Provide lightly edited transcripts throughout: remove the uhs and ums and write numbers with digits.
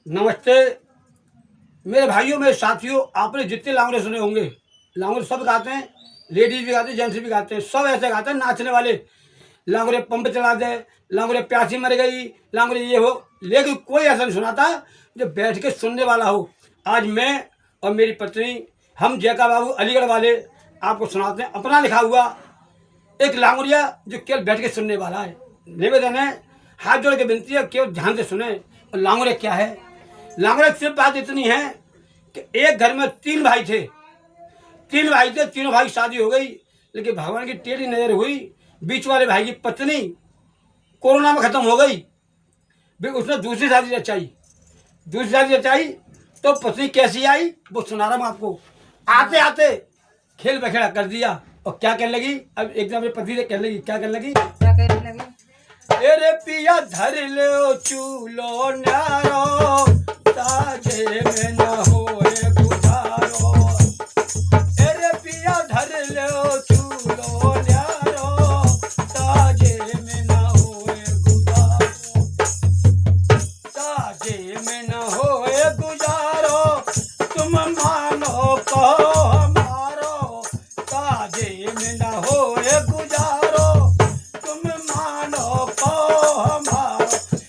नमस्ते मेरे भाइयों मेरे साथियों। आपने जितने लांगड़े सुने होंगे, लांगड़े सब गाते हैं, लेडीज भी गाते हैं, जेंट्स भी गाते हैं, सब ऐसे गाते हैं नाचने वाले। लांगड़े पंप चला दे, लांगड़े प्यासी मर गई, लांगड़े ये हो। लेकिन कोई ऐसा नहीं सुनाता जो बैठ के सुनने वाला हो। आज मैं और मेरी पत्नी, हम जयका बाबू अलीगढ़ वाले आपको सुनाते हैं अपना लिखा हुआ एक लांगड़िया जो केवल बैठ के सुनने वाला है। निवेदन है, हाथ जोड़ के विनती है, केवल ध्यान से सुने। और लांगड़े क्या है? लांगड़े सिर्फ बात इतनी है कि एक घर में तीन भाई थे। तीनों भाई शादी हो गई, लेकिन भगवान की टेढ़ी नजर हुई, बीच वाले भाई की पत्नी कोरोना में खत्म हो गई। फिर उसने दूसरी शादी रचाई। तो पत्नी कैसी आई वो सुना रहा हूँ आपको। आते आते खेल बखेड़ा कर दिया। और क्या कहने लगी? अब एकदम अपने पति से कहने लगी, क्या कहने लगी? क्या कहने लगी? अरे पिया धर लो चूलो न्यारो, ताजे में न होए गुजारो। अरे पिया धर लो चूलो न्यारो, ताजे में न होए गुजारो। ताजे में न होए गुजारो, तुम मानो कहो हमारो। ताजे में न होए गुजारो, तुम मानो कहो हमारो।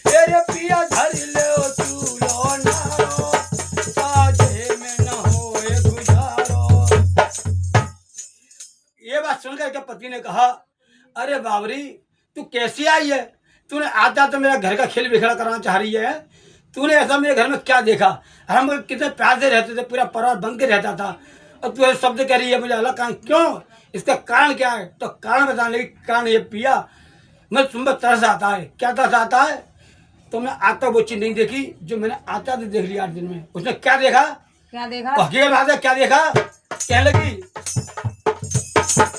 अरे पिया धर लो चूलो नारो, ताजे में न होए गुजारो। ये बात सुनकर के पति ने कहा, अरे बावरी तू कैसी आई है? तूने आता तो मेरा घर का खेल बिखड़ा कराना चाह रही है। तूने ऐसा मेरे घर में क्या देखा? हम कितने प्यार से रहते थे, पूरा परिवार बन के रहता था, और तू ऐसे शब्द कह रही है मुझे अलग कारण? क्यों? इसका कारण क्या है? तो कारण बताने लगी। कारण ये पिया, मैं तुम पर तरस आता है। क्या तरस आता है? तो मैं आता वो चीज नहीं देखी जो मैंने आता तो देख लिया 8 दिन में। उसने क्या देखा? क्या देखा? हकीकत बात है, क्या देखा? कहने लगी,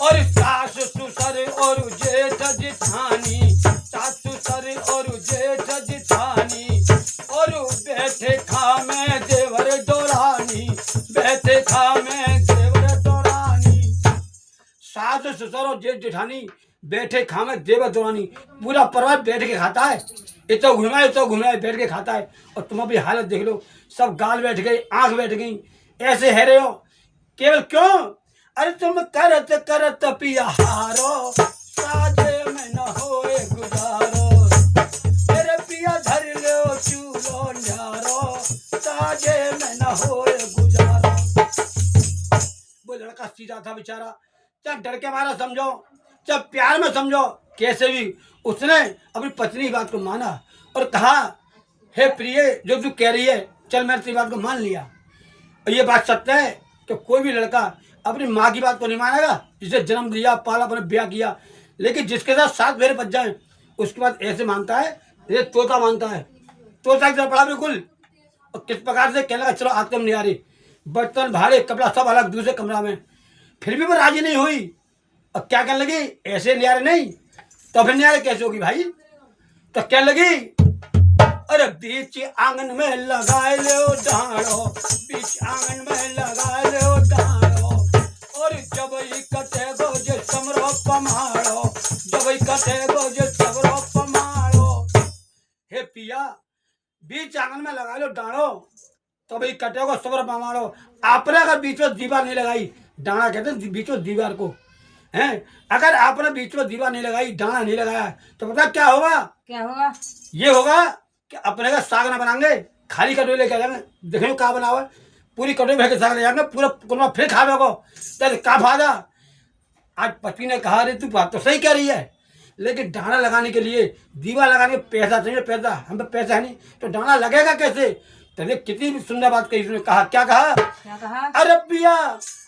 और सास ससुर और जेठ जिठानी, सास ससुर और जेठ जिठानी, और बैठे खा में देवर दौरानी, बैठे खा में देवर दौरानी। सास ससुर और जेठ जिठानी बैठे खा में देवर दौरानी, पूरा परिवार बैठ के खाता है। इतना घुमाए बैठ के खाता है। और तुम अभी हालत देख लो, सब गाल बैठ गई, आंख बैठ गई, ऐसे है रहे हो। केवल क्यों? अरे तुम करत करत पिया हारो, साजे में न होए गुजारो। अरे पिया धर लो चूलो न्यारो, साजे में न होए गुजारो। वो लड़का सीधा था बेचारा। चाहे डर के मारा समझो, चाहे प्यार में समझो, कैसे भी उसने अपनी पत्नी की बात को माना और कहा, हे प्रिय, जो तू कह रही है, चल मैंने तेरी बात को मान लिया। और ये बात सत्य है कि कोई भी लड़का अपनी माँ की बात को नहीं मानेगा, जिसे जन्म दिया, पाला, अपने ब्याह किया। लेकिन जिसके साथ 7 फेरे बच जाए उसके बाद ऐसे मानता है जैसे तोता मानता है। तोता की तरह पड़ा बिल्कुल। और किस प्रकार से कहने लगा, चलो आते हम निहारे, बर्तन भाड़े कपड़ा सब अलग दूसरे कमरा में। फिर भी वो राजी नहीं हुई। और क्या कहने लगी, ऐसे निहारे नहीं तो फिर निहारे कैसे होगी भाई? तो क्या लगी, अरे बीच आंगन में लगाए लो डाँड़ो, बीच आंगन में लगाए लो डाँड़ो, और जब ही कटे गो जे समरो पमाड़ो, जब ही कटे गो जे समरो पमाड़ो। हे पिया, बीच आंगन में लगा लो डाँड़ो, तब ही कटे गो समरो पमाड़ो। आपने अगर बीच में दीवार नहीं लगाई, डाँड़ा कहते हैं बीच में दीवार को, हैं? अगर आपने बीच में दीवार नहीं लगाई, डाँड़ा नहीं लगाया, तो पता क्या होगा? क्या होगा? ये होगा कि अपने का साग ना बनाएंगे, खाली कटोरी लेके आ जाएंगे, देखेंगे कहाँ बना हुआ है, पूरी कटोरी भर के साग ले जाएंगे, पूरा कुरमा फिर खावे को, तो का फायदा? आज पति ने कहा, अरे तू बात तो सही कह रही है, लेकिन डाना लगाने के लिए, दीवार लगाने के पैसा चाहिए, पैसा हम पे पैसा है नहीं, तो डाना लगेगा कैसे? तो कितनी सुंदर बात कही उसने। कहा, क्या कहा? क्या कहा? अरे पिया,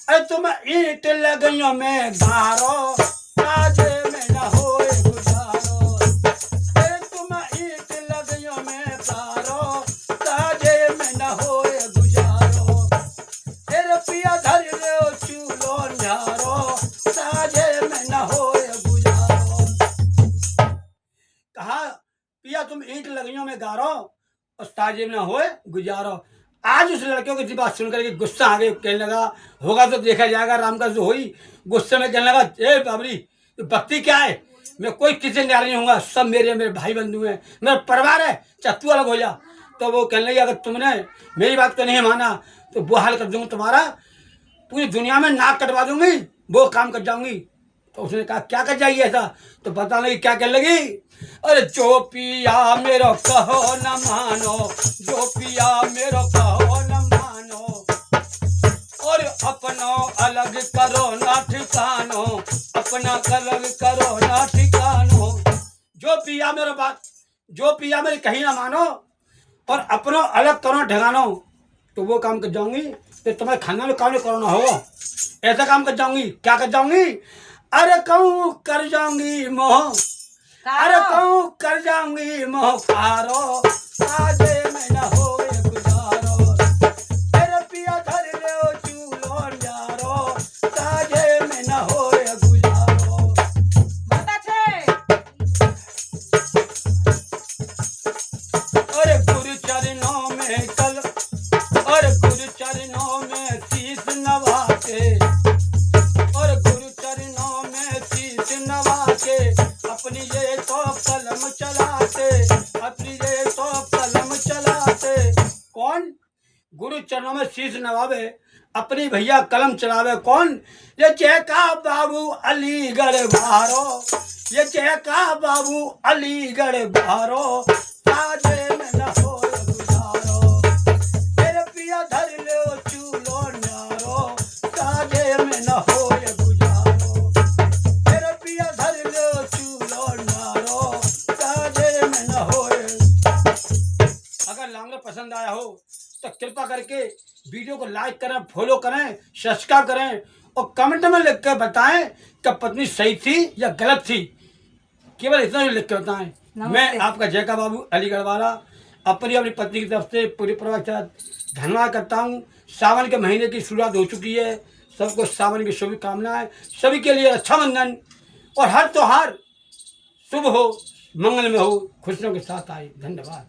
अरे तुम ईंट लगइयों में गारो, ताजे में न होए गुजारो। अरे तुम ईंट लगइयों में गारो, ताजे में न होए गुजारो। अरे पिया धर लो चूलो न्यारो, ताजे में न होए गुजारो। कहा, पिया तुम ईंट लगइयों में गारो और ताजे में न होए गुजारो। आज उस लड़के की बात सुनकर के गुस्सा आ गया। कहने लगा, होगा तो देखा जाएगा, राम का जो हुई। गुस्से में कहने लगा, ए बाबरी, भक्ति क्या है? मैं कोई किसी न्याय नहीं होऊंगा, सब मेरे भाई बंधु हैं, मेरा परिवार है, चाहे तू अलग हो जा। तो वो कहने लगी अगर तुमने मेरी बात को नहीं माना तो वो हाल कर दूंगा तुम्हारा, पूरी दुनिया में नाक कटवा दूंगी, वो काम कर जाऊंगी। तो उसने कहा क्या कर जाएगी ऐसा? तो पता नहीं क्या कहने लगी, अरे जो पिया मेरो कहो न मानो, जो पिया मेरो कहो न मानो, और अपना अलग करो ना ठिकानो, अपना अलग करो ना ठिकानो। जो पिया मेरा बात, जो पिया मेरी कहीं ना मानो और अपनों अलग करो ठिकानो, तो वो काम कर जाऊंगी। तो तुम्हारे खानदान में काम करना होगा, ऐसा काम कर जाऊंगी। क्या कर जाऊंगी? अरे कहूँ कर जाऊंगी मोह, अरे कहूँ कर जाऊंगी मोह खारो, आजे में न हो गुजारो, तेरे पिया धर ले चूलो यारो, साजे में न हो गुजारो। अरे गुरु चरणों में कल, और गुरु चरणों में शीश नवा के, और गुरु चरणों में शीश नवा के, अपनी ये तो कलम चलाते, अपनी ये तो कलम चलाते। कौन? गुरु चरणों में शीश नवावे, अपनी भैया कलम चलावे। कौन? ये चेका बाबू अलीगढ़ भारो, ये चेका बाबू अलीगढ़ भारो, साजे में न हो गुजारो, तेरे पिया धर लो चूलो नारो, साजे में न हो गुजारो, तेरे पिया धर लो चूलो नारो, साजे में न हो। अगर लांगड़ा पसंद आया हो तो कृपा करके वीडियो को लाइक करें, फॉलो करें, सब्सक्राइब करें और कमेंट में लिख कर बताएं कि पत्नी सही थी या गलत थी। केवल इतना ही लिख कर बताएं। मैं आपका जयका बाबू अलीगढ़ वाला अपनी पत्नी की तरफ से पूरे परिवार के साथ धन्यवाद करता हूँ। सावन के महीने की शुरुआत हो चुकी है, सबको सावन की शुभकामनाएं, सभी के लिए रक्षाबंधन और हर त्योहार शुभ हो, मंगल में हो, खुशियों के साथ आए। धन्यवाद।